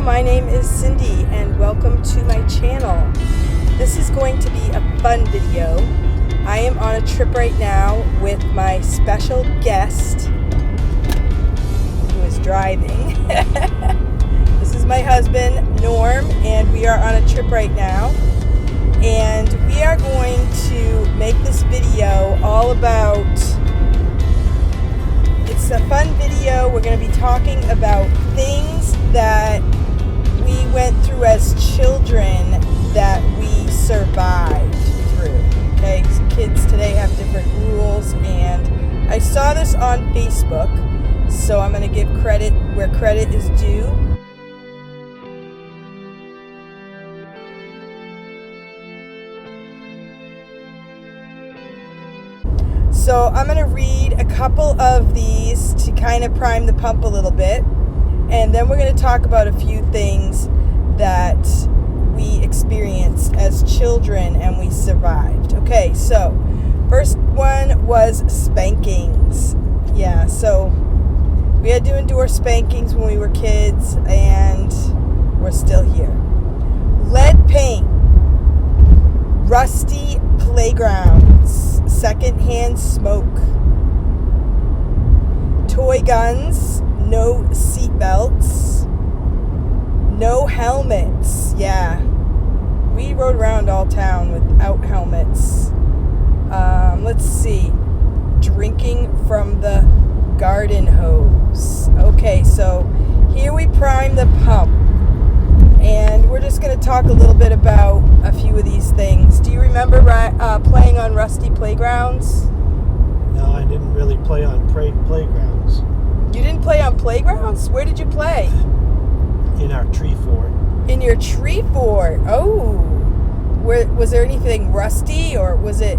my name is Cindy and welcome to my channel. This is going to be a fun video. I am on a trip right now with my special guest who is driving. This is my husband, Norm, and we are on a trip right now. And we are going to make this video all about, it's a fun video. We're going to be talking about things that we went through as children that we survived through. Okay, kids today have different rules, and I saw this on Facebook, so I'm going to give credit where credit is due. So I'm going to read a couple of these to kind of prime the pump a little bit. And then we're going to talk about a few things that we experienced as children and we survived. Okay, so first one was spankings. Yeah, so we had to endure spankings when we were kids, and we're still here. Lead paint, rusty playgrounds, secondhand smoke, toy guns, no seatbelts, no helmets. Yeah, we rode around all town without helmets. Let's see, drinking from the garden hose. Okay, so here we prime the pump, and we're just going to talk a little bit about a few of these things. Do you remember playing on rusty playgrounds? No, I didn't really play on playgrounds. You didn't play on playgrounds? Where did you play? In our tree fort. In your tree fort. Oh. Was there anything rusty, or was it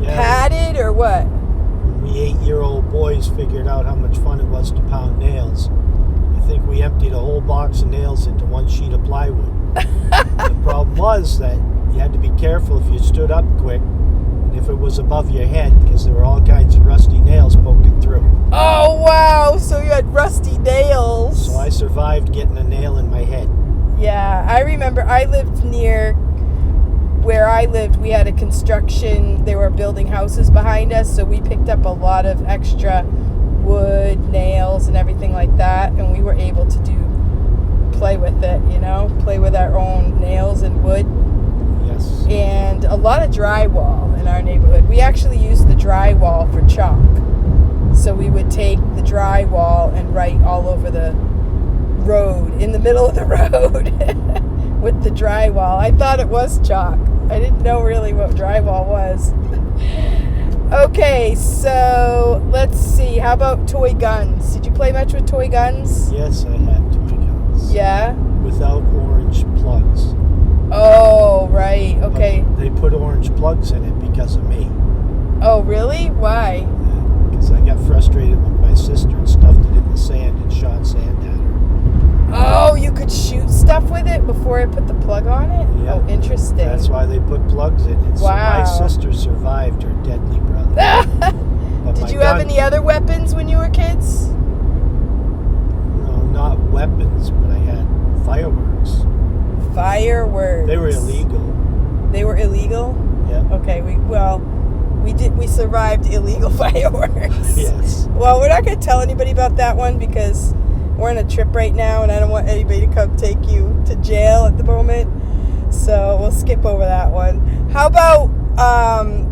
padded, or what? We 8-year-old boys figured out how much fun it was to pound nails. I think we emptied a whole box of nails into one sheet of plywood. The problem was that you had to be careful if you stood up quick, and if it was above your head, because there were all kinds of rusty nails poking through. Oh, wow. So you had rusty nails. So I survived getting a nail in my head. Yeah, I remember I lived near where I lived. We had a construction. They were building houses behind us, so we picked up a lot of extra wood, nails, and everything like that, and we were able to play with it, play with our own nails and wood. Yes. And a lot of drywall in our neighborhood. We actually used the drywall for chalk. So we would take the drywall and write all over the road, in the middle of the road with the drywall. I thought it was chalk. I didn't know really what drywall was. Okay, so let's see. How about toy guns? Did you play much with toy guns? Yes, I had toy guns. Yeah? Without orange plugs. Oh, right. Okay. But they put orange plugs in it because of me. Oh, really? Why? Because I got frustrated with my sister and stuffed it in the sand and shot sand at her. Oh, you could shoot stuff with it before I put the plug on it? Yeah. Oh, interesting. That's why they put plugs in it. Wow. So my sister survived her deadly brother. Did you have any other weapons when you were kids? No, not weapons, but I had fireworks. Fireworks. They were illegal. They were illegal? Yeah. Okay, we survived illegal fireworks. Yes. Well, we're not going to tell anybody about that one because we're on a trip right now, and I don't want anybody to come take you to jail at the moment. So we'll skip over that one. How about,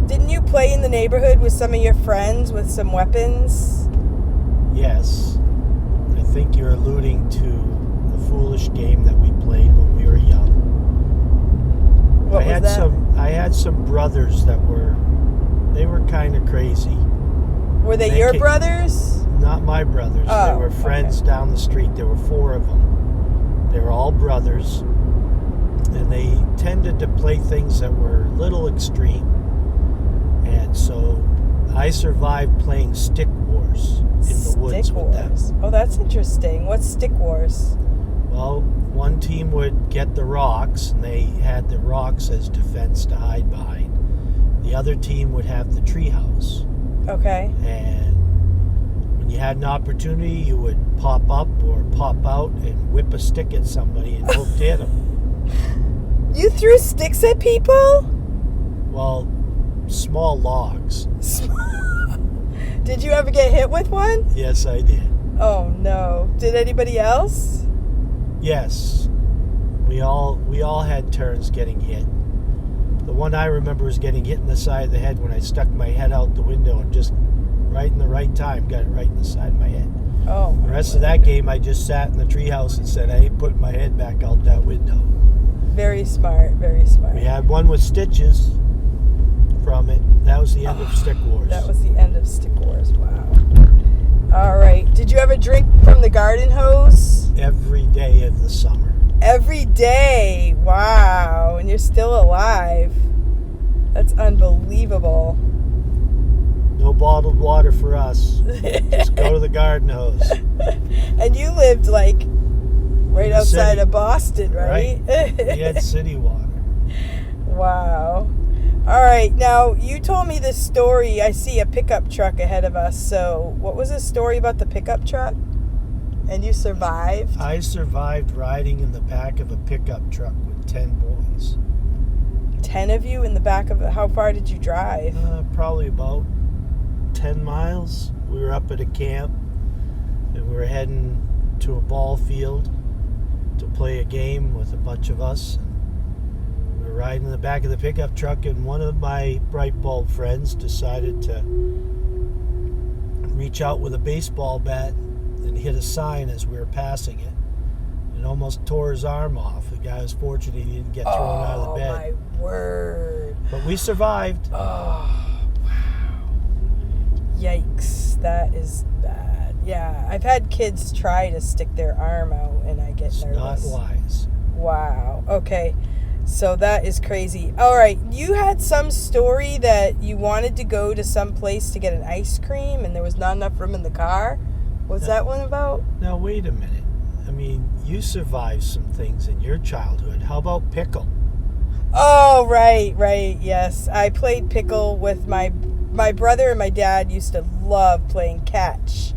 didn't you play in the neighborhood with some of your friends with some weapons? Yes. I think you're alluding to a foolish game that we played when we were young. What was that? I had some brothers that were kind of crazy. Were they your brothers? Not my brothers. Oh, they were friends down the street. There were 4 of them. They were all brothers, and they tended to play things that were a little extreme. And so I survived playing Stick Wars in the woods with them. Oh, that's interesting. What's Stick Wars? Well, one team would get the rocks, and they had the rocks as defense to hide behind. The other team would have the treehouse. Okay. And when when you had an opportunity, you would pop up or pop out and whip a stick at somebody and hope to hit them. You threw sticks at people? Well, small logs. Did you ever get hit with one? Yes, I did. Oh no. Did anybody else? Yes. We all had turns getting hit. The one I remember was getting hit in the side of the head when I stuck my head out the window and just right in the right time got it right in the side of my head. Oh. The rest of that game, I just sat in the treehouse and said, I ain't putting my head back out that window. Very smart, very smart. We had one with stitches from it. That was the end of Stick Wars. That was the end of Stick Wars, wow. All right. Did you ever drink from the garden hose? Every day of the summer. Every day. Wow. And you're still alive. That's unbelievable. No bottled water for us. Just go to the garden hose. And you lived like right outside of Boston, right? We had city water. Wow. All right. Now, you told me this story. I see a pickup truck ahead of us. So, what was the story about the pickup truck? And you survived? I survived riding in the back of a pickup truck with 10 boys. 10 of you in the back of it? How far did you drive? Probably about 10 miles. We were up at a camp and we were heading to a ball field to play a game with a bunch of us. We were riding in the back of the pickup truck, and one of my bright bulb friends decided to reach out with a baseball bat and hit a sign as we were passing it. It almost tore his arm off. The guy was fortunate he didn't get thrown out of the bed. Oh, my word. But we survived. Oh, wow. Yikes. That is bad. Yeah, I've had kids try to stick their arm out, and I get It's nervous. not wise. Wow. Okay. So that is crazy. All right. You had some story that you wanted to go to some place to get an ice cream, and there was not enough room in the car. What's that one about? Now, wait a minute. I mean, you survived some things in your childhood. How about pickle? Oh, right. Yes. I played pickle with my brother, and my dad used to love playing catch.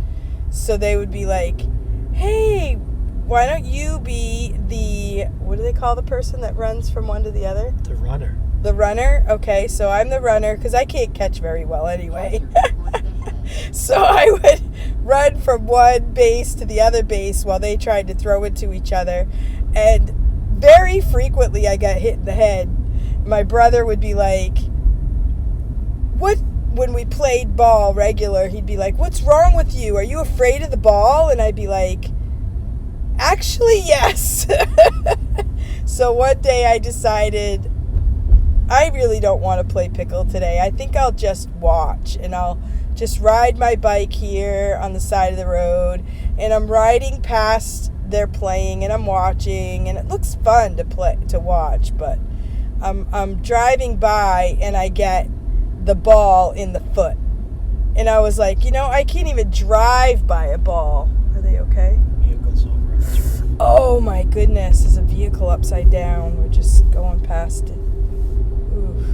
So they would be like, hey, why don't you be the, what do they call the person that runs from one to the other? The runner. The runner? Okay, so I'm the runner because I can't catch very well anyway. So I would run from one base to the other base while they tried to throw it to each other. And very frequently I got hit in the head. My brother would be like, what? When we played ball regular, he'd be like, what's wrong with you? Are you afraid of the ball? And I'd be like, actually, yes. So one day I decided I really don't want to play pickle today. I think I'll just watch, and I'll just ride my bike here on the side of the road, and I'm riding past they're playing, and I'm watching, and it looks fun to watch, but I'm driving by and I get the ball in the foot. And I was like, I can't even drive by a ball. Are they okay? Vehicles over it. Oh my goodness, there's a vehicle upside down. We're just going past it. Oof.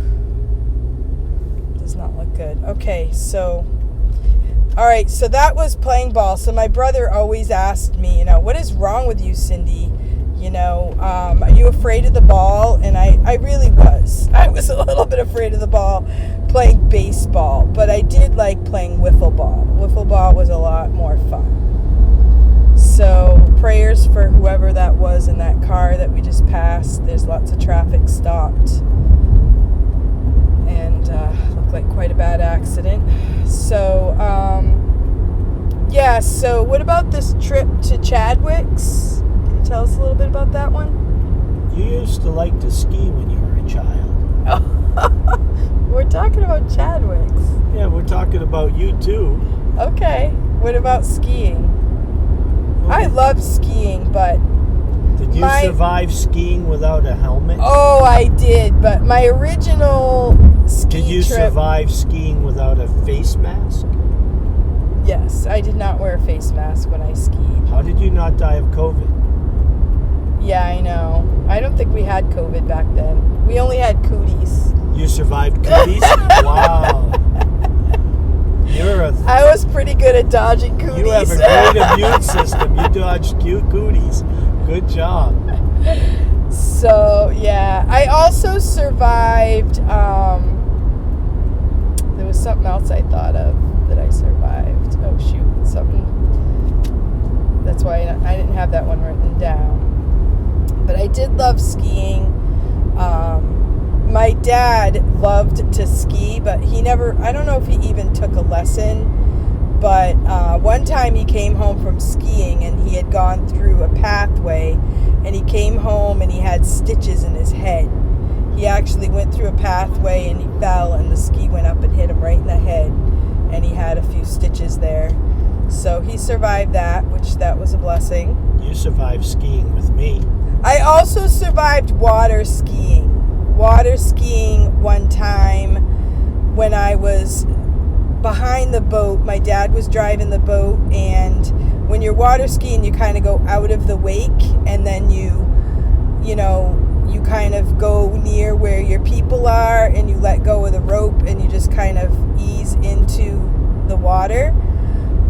Does not look good. Okay, so, all right, so that was playing ball. So my brother always asked me, what is wrong with you, Cindy? Are you afraid of the ball? And I really was. I was a little bit afraid of the ball playing baseball, but I did like playing wiffle ball. Wiffle ball was a lot more fun. So prayers for whoever that was in that car that we just passed. There's lots of traffic stopped. And looked like quite a bad accident. So, so what about this trip to Chadwick's? Tell us a little bit about that one. You used to like to ski when you were a child. We're talking about Chadwick's. Yeah, we're talking about you too. Okay. What about skiing? I love skiing, but... Did you survive skiing without a helmet? Oh, I did, but my original ski Did you trip... survive skiing without a face mask? Yes, I did not wear a face mask when I skied. How did you not die of COVID? Yeah, I know. I don't think we had COVID back then. We only had cooties. You survived cooties? Wow. I was pretty pretty good at dodging cooties. You have a great immune system. You dodge cute cooties. Good job. So, yeah. I also survived, there was something else I thought of that I survived. Oh, shoot. Something. That's why I didn't have that one written down. But I did love skiing. My dad loved to ski, but he never, I don't know if he even took a lesson, but one time he came home from skiing and he had gone through a pathway and he came home and he had stitches in his head. He actually went through a pathway and he fell and the ski went up and hit him right in the head and he had a few stitches there. So he survived that, which that was a blessing. You survived skiing with me. I also survived water skiing. Water skiing one time when I was behind the boat. My dad was driving the boat, and when you're water skiing, you kind of go out of the wake, and then you kind of go near where your people are, and you let go of the rope, and you just kind of ease into the water.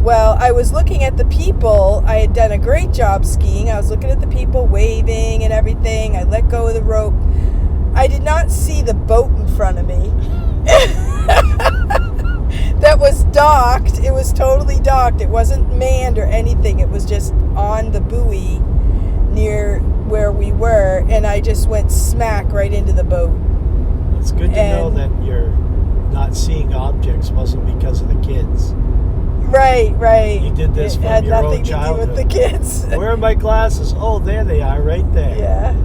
Well, I was looking at the people. I had done a great job skiing. I was looking at the people waving and everything. I let go of the rope. I did not see the boat in front of me. That was docked. It was totally docked. It wasn't manned or anything. It was just on the buoy near where we were, and I just went smack right into the boat. It's good to know that you're not seeing objects wasn't because of the kids. Right. You did this from your own childhood. It had nothing to do with the kids. Where are my glasses? Oh, there they are, right there. Yeah.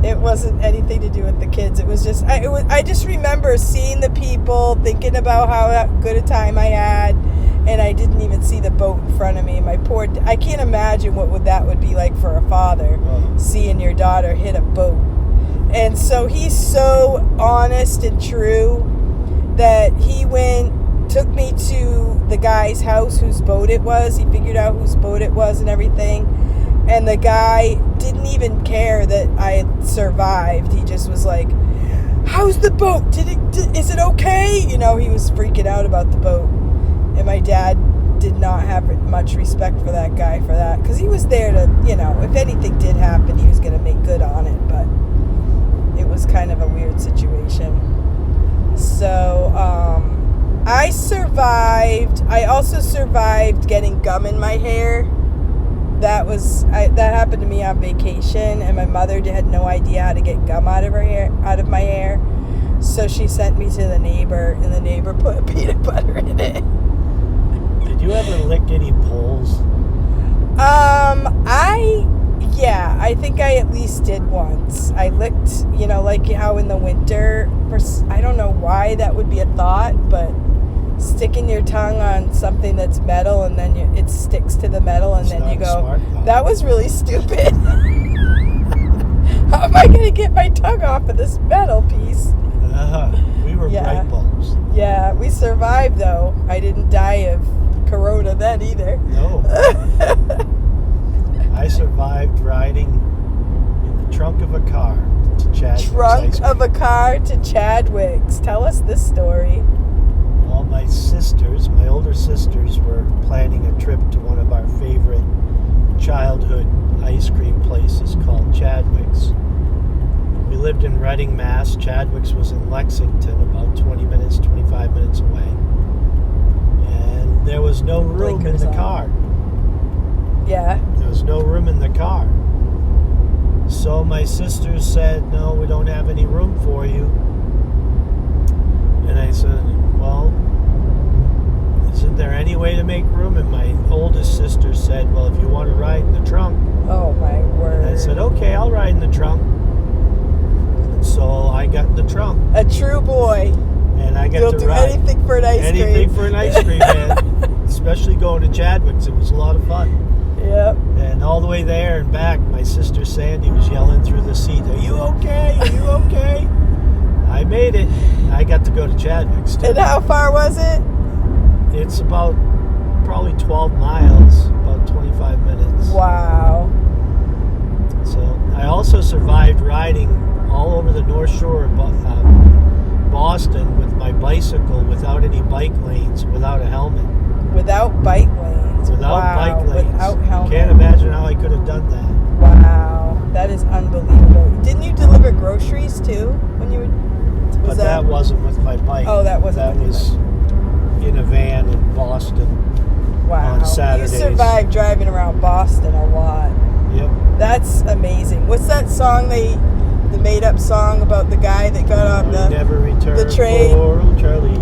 It wasn't anything to do with the kids. It was just, I just remember seeing the people, thinking about how good a time I had, and I didn't even see the boat in front of me. I can't imagine what that would be like for a father, seeing your daughter hit a boat. And so he's so honest and true that he took me to the guy's house whose boat it was. He figured out whose boat it was and everything. And the guy didn't even care that I survived. He just was like, "How's the boat? Is it okay?" He was freaking out about the boat. And my dad did not have much respect for that guy for that. Because he was there to, if anything did happen, he was going to make good on it. But it was kind of a weird situation. So, I survived. I also survived getting gum in my hair. That happened to me on vacation, and my mother had no idea how to get gum out of my hair. So she sent me to the neighbor, and the neighbor put peanut butter in it. Did you ever lick any poles? I think I at least did once. I licked, like how in the winter, I don't know why that would be a thought, but sticking your tongue on something that's metal and then it sticks to the metal and then you go, that was really stupid. How am I going to get my tongue off of this metal piece? We were bright bulbs. Yeah, we survived though. I didn't die of corona then either. No. I survived riding in the trunk of a car to Chadwick's. Trunk of a car to Chadwick's. Tell us this story. All my older sisters, were planning a trip to one of our favorite childhood ice cream places called Chadwick's. We lived in Reading, Mass. Chadwick's was in Lexington, about 25 minutes away. And there was no room in the car. Yeah. There was no room in the car. So my sisters said, "No, we don't have any room for you." And I said, "Well, isn't there any way to make room?" And my oldest sister said, "Well, if you want to ride in the trunk." Oh my word. And I said, "Okay, I'll ride in the trunk." And so I got in the trunk. A true boy. And I got You'll to do ride. anything for an ice cream. Anything for an ice cream, man. Especially going to Chadwick's. It was a lot of fun. Yep. And all the way there and back, my sister Sandy was yelling through the seat, "Are you okay? Are you okay?" I made it. I got to go to Chadwick's too. And how far was it? It's about probably 12 miles, about 25 minutes. Wow. So I also survived riding all over the North Shore of Boston with my bicycle without any bike lanes, without a helmet. Without without bike lanes. Without Wow, bike lanes. without helmets. Can't imagine how I could have done that. Wow, that is unbelievable. Didn't you deliver groceries too when you were? But that wasn't with my bike. Oh, that wasn't That with your was in a van in Boston. Wow. On Saturdays. You survived driving around Boston a lot. Yep. That's amazing. What's that song the made-up song about the guy that got on We never return. the train? Poor old Charlie, you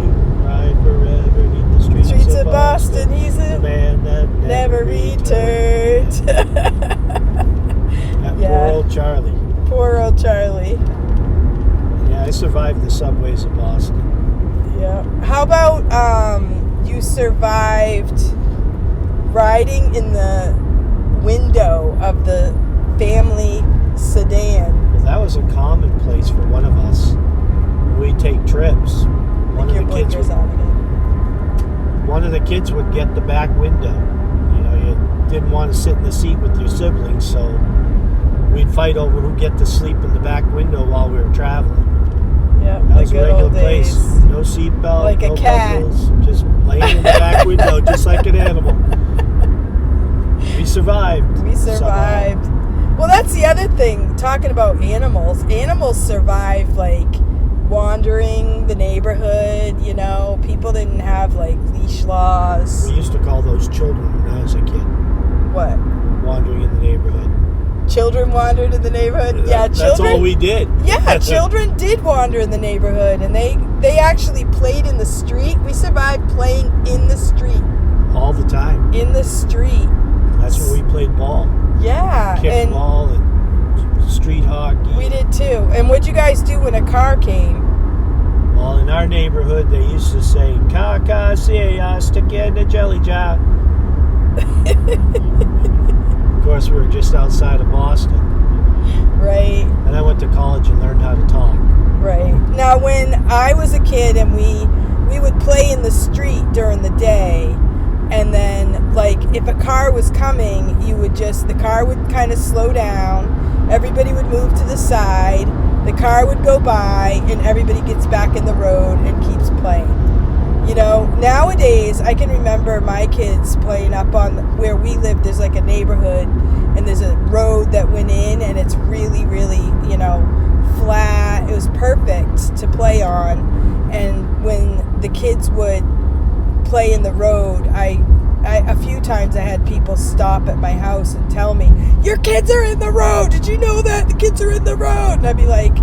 ride forever neath the streets of Boston. He's the a man that never returned. That Yeah. poor old Charlie. Poor old Charlie. Yeah, I survived the subways of Boston. Yeah. How about you survived riding in the window of the family sedan? Well, that was a commonplace for one of us. We take trips. One Your of the kids blinkers would, on again. one of the kids would get the back window. You know, you didn't want to sit in the seat with your siblings, so we'd fight over who get to sleep in the back window while we were traveling. Yeah, That the was a good regular old place. days. No seatbelt, Like a no cat. puzzles, just laying in the back window, just like an animal. We survived. We survived. Well, that's the other thing. Talking about animals. Animals survive like wandering the neighborhood. You know, people didn't have like leash laws. We used to call those children when I was a kid, What? wandering in the neighborhood. Children wandered in the neighborhood. Yeah, That's children. all we did. Yeah, children did wander in the neighborhood, and they actually played in the street. We survived playing in the street. All the time. In the street. That's where we played ball. Yeah, and Kickball and street hockey. we did too. And what'd you guys do when a car came? Well, in our neighborhood, they used to say, "Kaka, stick you in the jelly jar." Of course, we were just outside of Boston. Right. And I went to college and learned how to talk. Right. Now, when I was a kid and we would play in the street during the day, and then, like, if a car was coming, the car would kind of slow down, everybody would move to the side, the car would go by, and everybody gets back in the road and keeps playing. You know, nowadays, I can remember my kids playing up on where we lived. There's like a neighborhood, and there's a road that went in, and it's really, really, you know, flat. It was perfect to play on. And when the kids would play in the road, a few times I had people stop at my house and tell me, "Your kids are in the road. Did you know that? The kids are in the road." And I'd be like,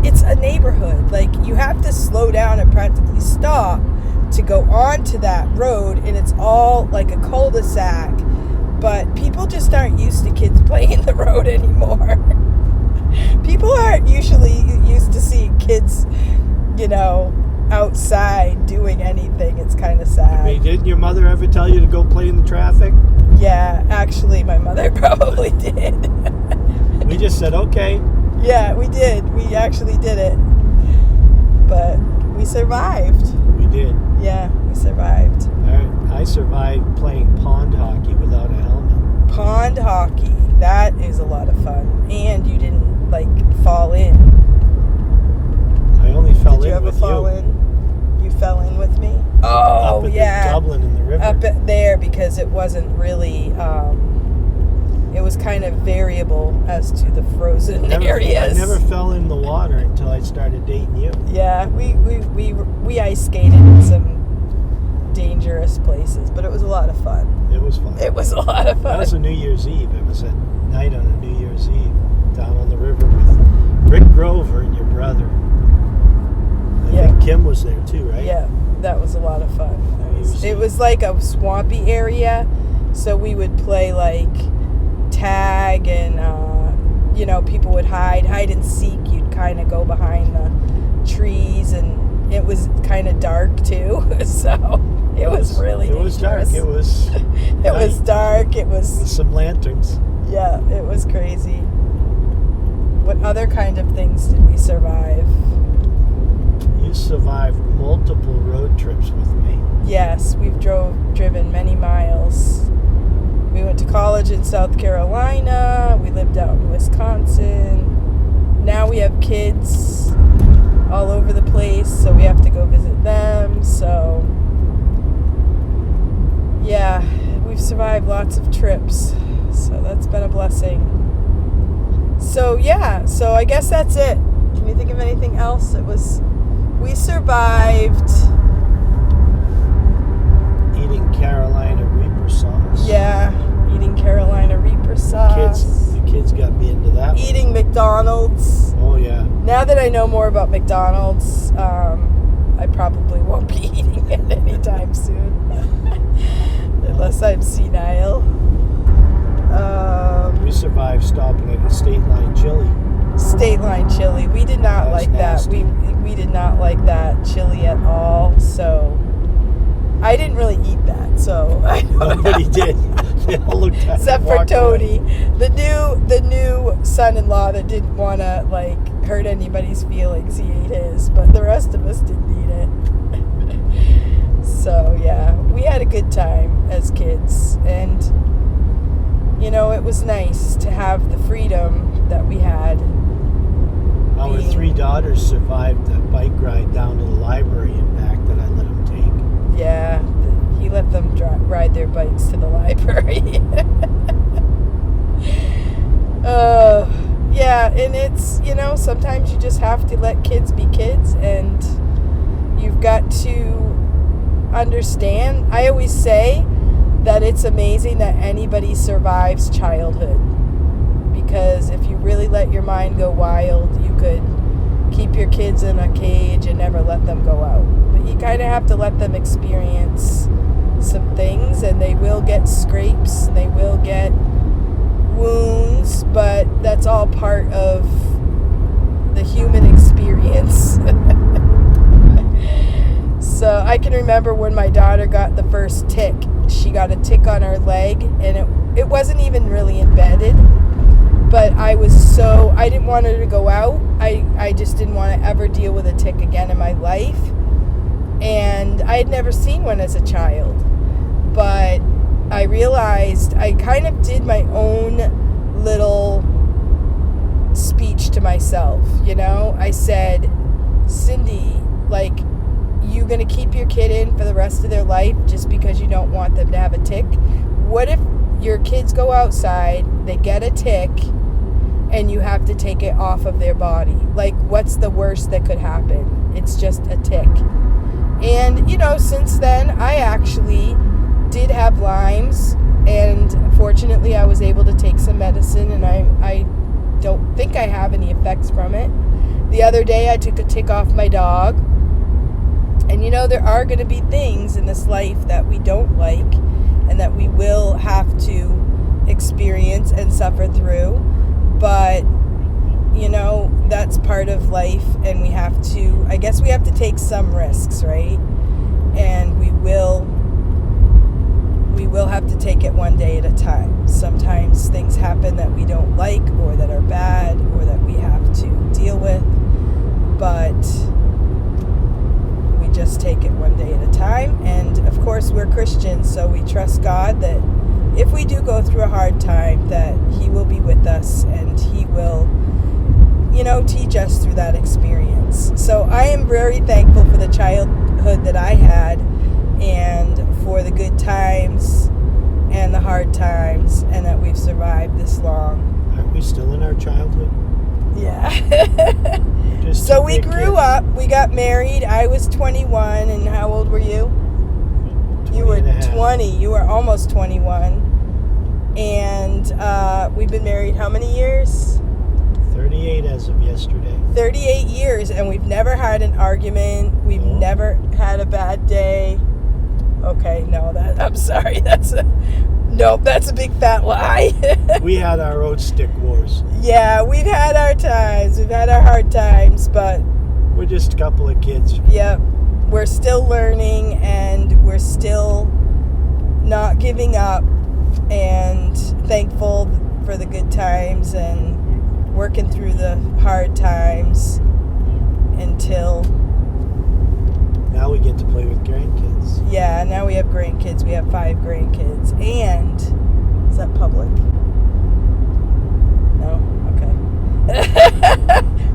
it's a neighborhood. Like, you have to slow down and practically stop to go onto that road, and it's all like a cul-de-sac. But people just aren't used to kids playing in the road anymore. People aren't usually used to seeing kids, you know, outside doing anything. It's kind of sad. Hey, didn't your mother ever tell you to go play in the traffic? Yeah, actually, my mother probably did. We just said, okay. Yeah, we did. We actually did it. But we survived. We did. Yeah, we survived. I survived playing pond hockey without a helmet. Pond hockey. That is a lot of fun. And you didn't, like, fall in. I only fell Did you in ever with fall you. in? You fell in with me? Up Oh, at yeah. Dublin in the river. Up at there, because it wasn't really, it was kind of variable as to the frozen areas. I never fell in the water until I started dating you. Yeah, we ice skated in some dangerous places, but it was a lot of fun. It was fun. It was a lot of That fun. was a New Year's Eve. It was at night on a New Year's Eve down on the river with Rick Grover and your brother. I think Kim was there too, right? Yeah, that was a lot of fun. It was like a swampy area, so we would play like tag and you know, people would hide and seek. You'd kind of go behind the trees, and it was kind of dark too. So it was really dangerous. It was dark. It was It was dark. It was with some lanterns. Yeah, it was crazy. What other kind of things did we survive? You survived multiple road trips with me. Yes, we've driven many miles. We went to college in South Carolina. We lived out in Wisconsin. Now we have kids all over the place, so we have to go visit them. So we've survived lots of trips. So that's been a blessing. So yeah, so I guess that's it. Can you think of anything else? We survived Eating Carolina Reaper sauce. Yeah, eating Carolina Reaper sauce. The kids got me into that. Eating McDonald's. Oh yeah. Now that I know more about McDonald's, I probably won't be eating it anytime soon. Unless I'm senile. We survived stopping at the State Line Chili. State Line chili. We did not That's like nasty. that. We did not like that chili at all. So I didn't really eat that. So Nobody did. They all looked at except and for walked Tony, away. the new son-in-law that didn't want to hurt anybody's feelings. He ate his, but the rest of us didn't eat it. So yeah, we had a good time as kids, and it was nice to have the freedom that we had. Our 3 daughters survived the bike ride down to the library and back that I let them take. Yeah, he let them ride their bikes to the library. Yeah, and it's, sometimes you just have to let kids be kids, and you've got to understand. I always say that it's amazing that anybody survives childhood, because if you really let your mind go wild, you could keep your kids in a cage and never let them go out. But you kind of have to let them experience some things, and they will get scrapes, and they will get wounds, but that's all part of the human experience. So I can remember when my daughter got the first tick. She got a tick on her leg, and it wasn't even really embedded, but I didn't want her to go out. I just didn't want to ever deal with a tick again in my life, and I had never seen one as a child, but I realized I kind of did my own little speech to myself, I said, Cindy, you gonna keep your kid in for the rest of their life just because you don't want them to have a tick? What if your kids go outside, they get a tick, and you have to take it off of their body? What's the worst that could happen? It's just a tick. And since then I actually did have Lyme's, and fortunately I was able to take some medicine, and I don't think I have any effects from it. The other day I took a tick off my dog. And there are going to be things in this life that we don't like, and that we will have to experience and suffer through. But, that's part of life, and we have to take some risks, right? And we will have to take it one day at a time. Sometimes things happen that we don't like, or that are bad, or that we have to deal with. But just take it one day at a time. And of course we're Christians, so we trust God that if we do go through a hard time, that He will be with us, and He will teach us through that experience. So I am very thankful for the childhood that I had, and for the good times and the hard times, and that we've survived this long. Aren't we still in our childhood? Yeah. So we grew up, we got married. I was 21, and how old were you? You were 20. You were almost 21. And we've been married how many years? 38 as of yesterday. 38 years, and we've never had an argument. We've never had a bad day. Okay, no, I'm sorry. That's a big fat lie. We had our own stick wars. Yeah, we've had our times. We've had our hard times, but we're just a couple of kids. Yep. We're still learning, and we're still not giving up, and thankful for the good times, and working through the hard times until now we get to play with grandkids. Yeah, now we have grandkids. We have 5 grandkids. And is that public? No? Okay.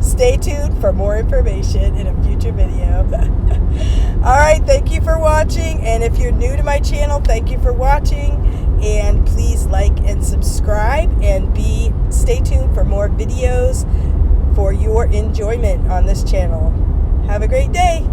Stay tuned for more information in a future video. All right, thank you for watching. And if you're new to my channel, thank you for watching. And please like and subscribe, and stay tuned for more videos for your enjoyment on this channel. Have a great day.